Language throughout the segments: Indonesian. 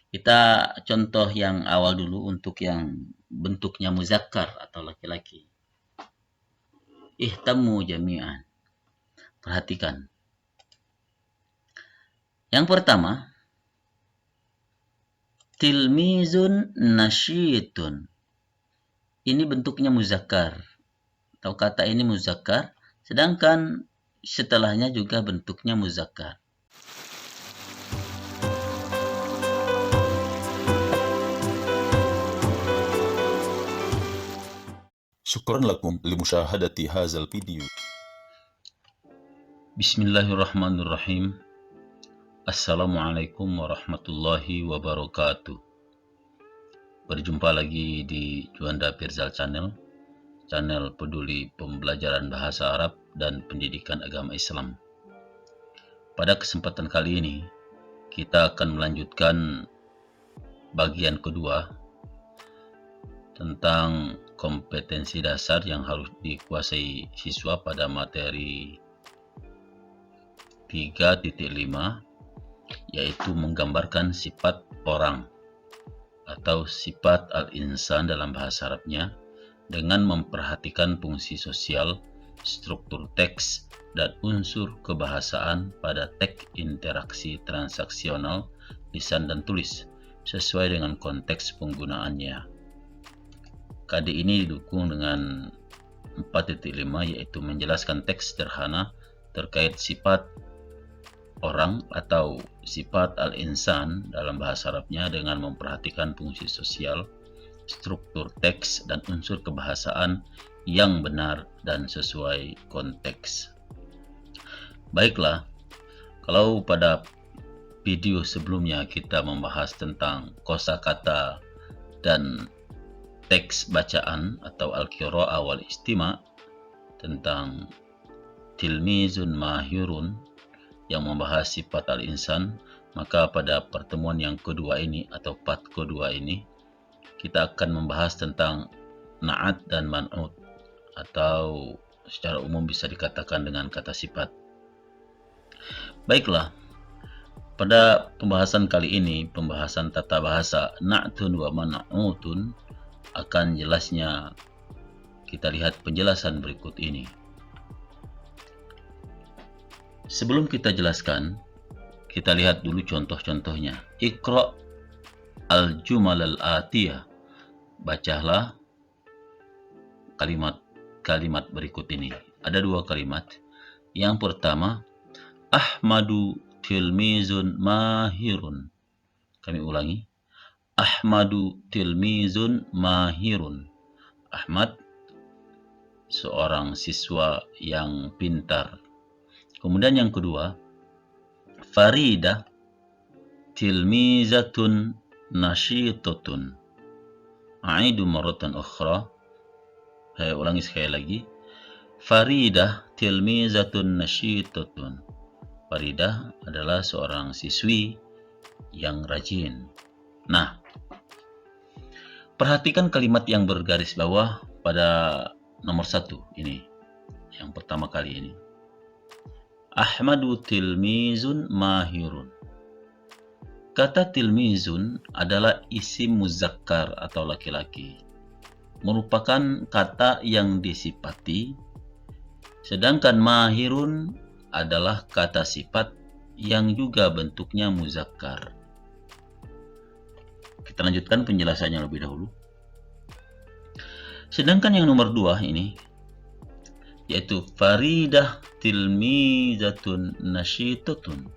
Kita contoh yang awal dulu untuk yang bentuknya muzakkar atau laki-laki. Ihtammu jami'an. Perhatikan. Yang pertama, tilmizun nasyitun. Ini bentuknya muzakkar. Atau kata ini muzakkar, sedangkan setelahnya juga bentuknya muzakkar. شكرا لكم لمشاهدة هذا الفيديو. Bismillahirrahmanirrahim. Assalamualaikum warahmatullahi wabarakatuh. Berjumpa lagi di Juanda Pirzal Channel, channel peduli pembelajaran bahasa Arab dan pendidikan agama Islam. Pada kesempatan kali ini, kita akan melanjutkan bagian kedua tentang kompetensi dasar yang harus dikuasai siswa pada materi 3.5, yaitu menggambarkan sifat orang atau sifat al-insan dalam bahasa Arabnya dengan memperhatikan fungsi sosial, struktur teks, dan unsur kebahasaan pada teks interaksi transaksional lisan dan tulis sesuai dengan konteks penggunaannya. KD ini didukung dengan 4.5, yaitu menjelaskan teks sederhana terkait sifat orang atau sifat al-insan dalam bahasa Arabnya dengan memperhatikan fungsi sosial, struktur teks, dan unsur kebahasaan yang benar dan sesuai konteks. Baiklah, kalau pada video sebelumnya kita membahas tentang kosakata dan teks bacaan atau al-qira'ah wal istima' tentang tilmizun mahirun yang membahas sifat al-insan, maka pada pertemuan yang kedua ini atau part kedua ini kita akan membahas tentang na'at dan man'ut, atau secara umum bisa dikatakan dengan kata sifat. Baiklah, pada pembahasan kali ini, pembahasan tata bahasa na'tun wa man'utun, akan jelasnya kita lihat penjelasan berikut ini. Sebelum kita jelaskan, kita lihat dulu contoh-contohnya. Iqra' al-jumal al-atiyah. Bacalah kalimat-kalimat berikut ini. Ada dua kalimat. Yang pertama, Ahmadu tilmizun mahirun. Kami ulangi. Ahmadu tilmizun mahirun. Ahmad seorang siswa yang pintar. Kemudian yang kedua, Farida tilmizatun nasyitatun. Aidu maratan ukhra. Saya ulangi sekali lagi. Farida tilmizatun nasyitatun. Farida adalah seorang siswi yang rajin. Nah, perhatikan kalimat yang bergaris bawah pada nomor 1 ini. Yang pertama kali ini. Ahmadu tilmizun mahirun. Kata tilmizun adalah isim muzakkar atau laki-laki. Merupakan kata yang disifati, sedangkan mahirun adalah kata sifat yang juga bentuknya muzakkar. Kita lanjutkan penjelasannya lebih dahulu. Sedangkan yang nomor 2 ini, yaitu Faridah tilmizatun nasyitatun.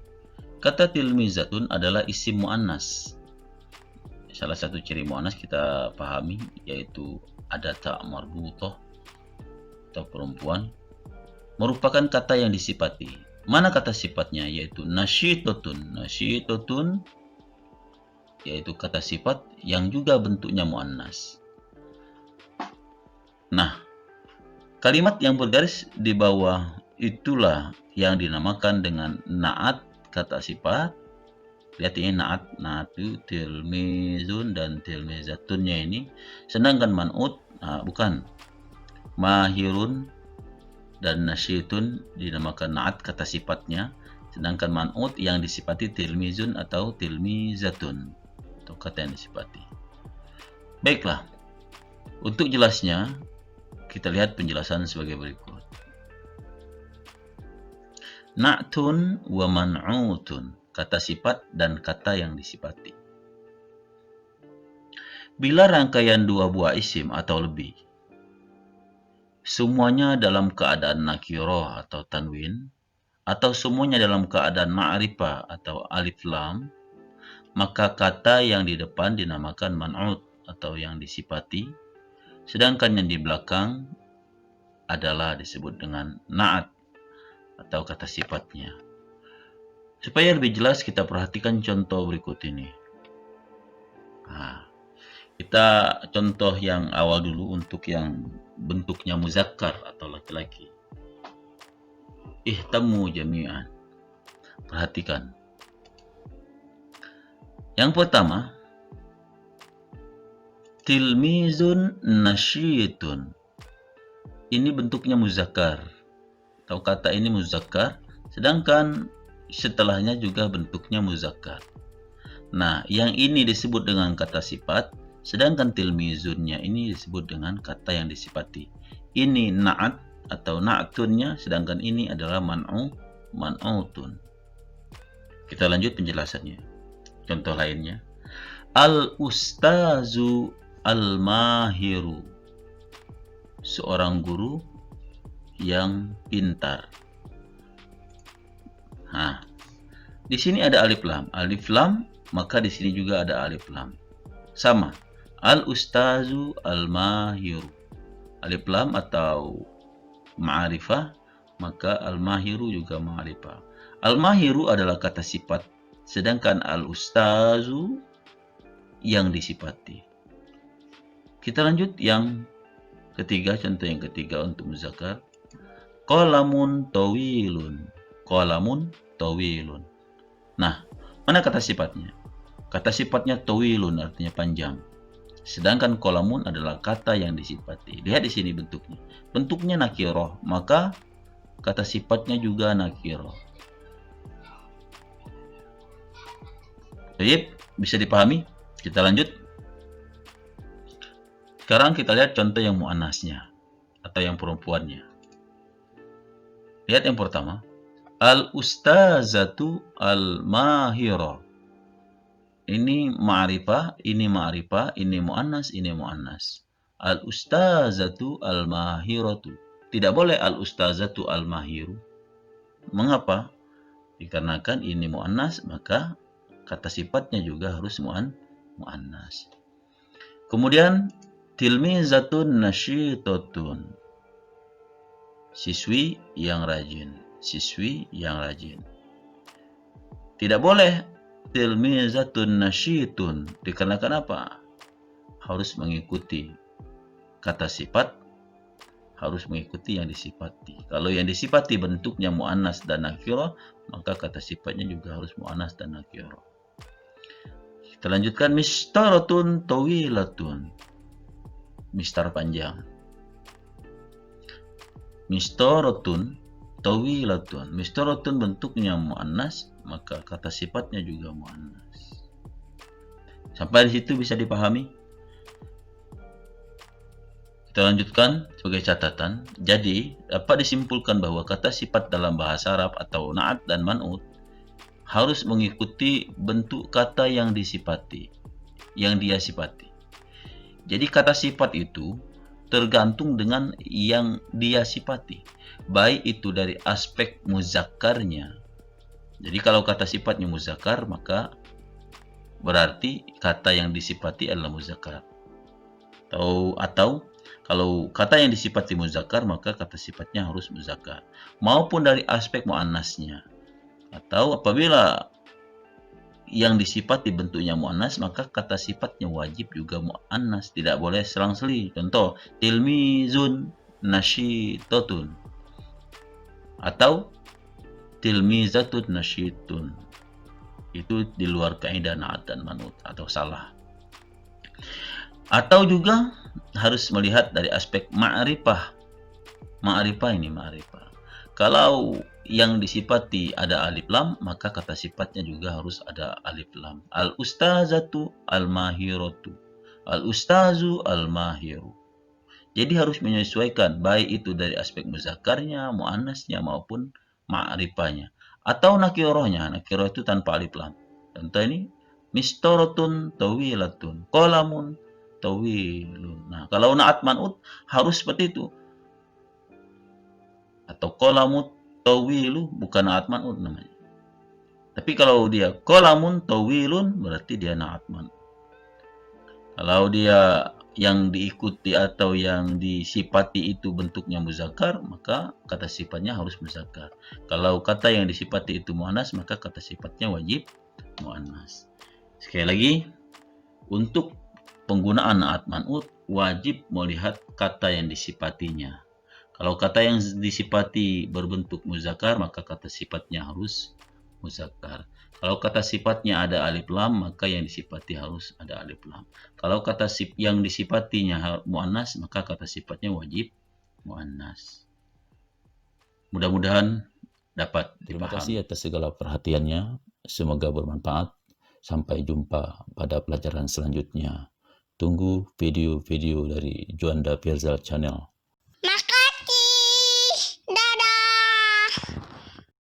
Kata tilmizatun adalah isim muannas. Salah satu ciri muannas kita pahami yaitu ada ta' marbutah atau perempuan, merupakan kata yang disifati. Mana kata sifatnya? Yaitu nasyitatun. Nasyitatun yaitu kata sifat yang juga bentuknya muannas. Nah, kalimat yang bergaris di bawah itulah yang dinamakan dengan na'at kata sifat. Lihat ini na'at itu tilmizun dan tilmizatunnya ini. Sedangkan man'ut, bukan. Mahirun dan nasyitun dinamakan na'at kata sifatnya. Sedangkan man'ut yang disifati tilmizun atau tilmizatun. atau kata yang disifati. Baiklah, untuk jelasnya kita lihat penjelasan sebagai berikut. Na'tun wa man'utun, kata sifat dan kata yang disifati. Bila rangkaian dua buah isim atau lebih, semuanya dalam keadaan nakirah atau tanwin, atau semuanya dalam keadaan ma'rifah atau alif lam, maka kata yang di depan dinamakan man'ut atau yang disifati, sedangkan yang di belakang adalah disebut dengan na'at atau kata sifatnya. Supaya lebih jelas kita perhatikan contoh berikut ini. Kita contoh yang awal dulu untuk yang bentuknya muzakkar atau laki-laki. Ihtammu jami'an. Perhatikan. Yang pertama, tilmizun nasyitun. Ini bentuknya muzakkar. Atau kata ini muzakkar, sedangkan setelahnya juga bentuknya muzakkar. Nah, yang ini disebut dengan kata sifat, sedangkan tilmizunnya ini disebut dengan kata yang disifati. Ini na'at atau na'tunnya, sedangkan ini adalah man'utun. Kita lanjut penjelasannya. Contoh lainnya. Al-ustazu al-mahiru. Seorang guru yang pintar. Di sini ada alif lam. Alif lam, maka di sini juga ada alif lam. Sama. Al-ustazu al-mahiru. Alif lam atau ma'rifah, maka al-mahiru juga ma'rifah. Al-mahiru adalah kata sifat, sedangkan al-ustazu yang disifati. Kita lanjut yang ketiga, contoh yang ketiga untuk muzakkar. Qalamun tawilun. Qalamun tawilun. Nah, mana kata sifatnya? Kata sifatnya tawilun, artinya panjang. Sedangkan qalamun adalah kata yang disifati. Lihat di sini bentuknya. Bentuknya nakirah, maka kata sifatnya juga nakirah. Baik, bisa dipahami? Kita lanjut. Sekarang kita lihat contoh yang muannasnya atau yang perempuannya. Lihat yang pertama. Al-ustazatu al-mahira. Ini ma'rifah, ini ma'rifah, ini muannas, ini muannas. Al-ustazatu al-mahiratu. Tidak boleh al-ustazatu al-mahiru. Mengapa? Dikarenakan ini muannas, maka kata sifatnya juga harus muannas. Kemudian tilmizatun nasyitatun. Siswi yang rajin. Siswi yang rajin. Tidak boleh tilmizatun nasyitun. Dikarenakan apa? Harus mengikuti kata sifat, harus mengikuti yang disifati. Kalau yang disifati bentuknya muannas dan nakirah, maka kata sifatnya juga harus muannas dan nakirah. Kita lanjutkan. Mistaratun tawilatun. Mistar panjang. Mistaratun tawilatun. Mistaratun bentuknya muannas, maka kata sifatnya juga muannas. Sampai di situ bisa dipahami? Kita lanjutkan sebagai catatan. Jadi, dapat disimpulkan bahwa kata sifat dalam bahasa Arab atau na'at dan man'ut harus mengikuti bentuk kata yang disifati, yang dia sifati. Jadi kata sifat itu tergantung dengan yang dia sifati, baik itu dari aspek muzakkarnya. Jadi kalau kata sifatnya muzakkar, maka berarti kata yang disifati adalah muzakkar. Atau kalau kata yang disifati muzakkar, maka kata sifatnya harus muzakkar. Maupun dari aspek muannasnya. Atau apabila yang disifati bentuknya muannas, maka kata sifatnya wajib juga muannas, tidak boleh selang-seli. Contoh, tilmizun nasyitatun atau tilmizatun nasyitun. Itu di luar kaidah na'at dan man'ut atau salah. Atau juga harus melihat dari aspek ma'rifah. Ma'rifah ini ma'rifah. Kalau yang disifati ada alif lam, maka kata sifatnya juga harus ada alif lam. Al-ustazatu al-mahiratu. Al-ustazu al-mahiru. Jadi harus menyesuaikan baik itu dari aspek muzakarnya, muannasnya maupun ma'rifahnya. Atau nakirohnya. Nakiroh itu tanpa alif lam. Contoh ini mistorotun tawilatun, qalamun tawilun. Nah, kalau na'at man'ut harus seperti itu. Atau qalamut tawilu, bukan na'at man'ut namanya. Tapi kalau dia qalamun tawilun berarti dia na'at man'ut. Kalau dia yang diikuti atau yang disifati itu bentuknya muzakkar, maka kata sifatnya harus muzakkar. Kalau kata yang disifati itu muannas, maka kata sifatnya wajib muannas. Sekali lagi, untuk penggunaan na'at man'ut wajib melihat kata yang disifatinya. Kalau kata yang disifati berbentuk muzakkar, maka kata sifatnya harus muzakkar. Kalau kata sifatnya ada alif lam, maka yang disifati harus ada alif lam. Kalau kata yang disifatinya muannas, maka kata sifatnya wajib muannas. Mudah-mudahan dapat Terima dipahami. kasih atas segala perhatiannya. Semoga bermanfaat. Sampai jumpa pada pelajaran selanjutnya. Tunggu video-video dari Juanda Pirzal Channel. Maka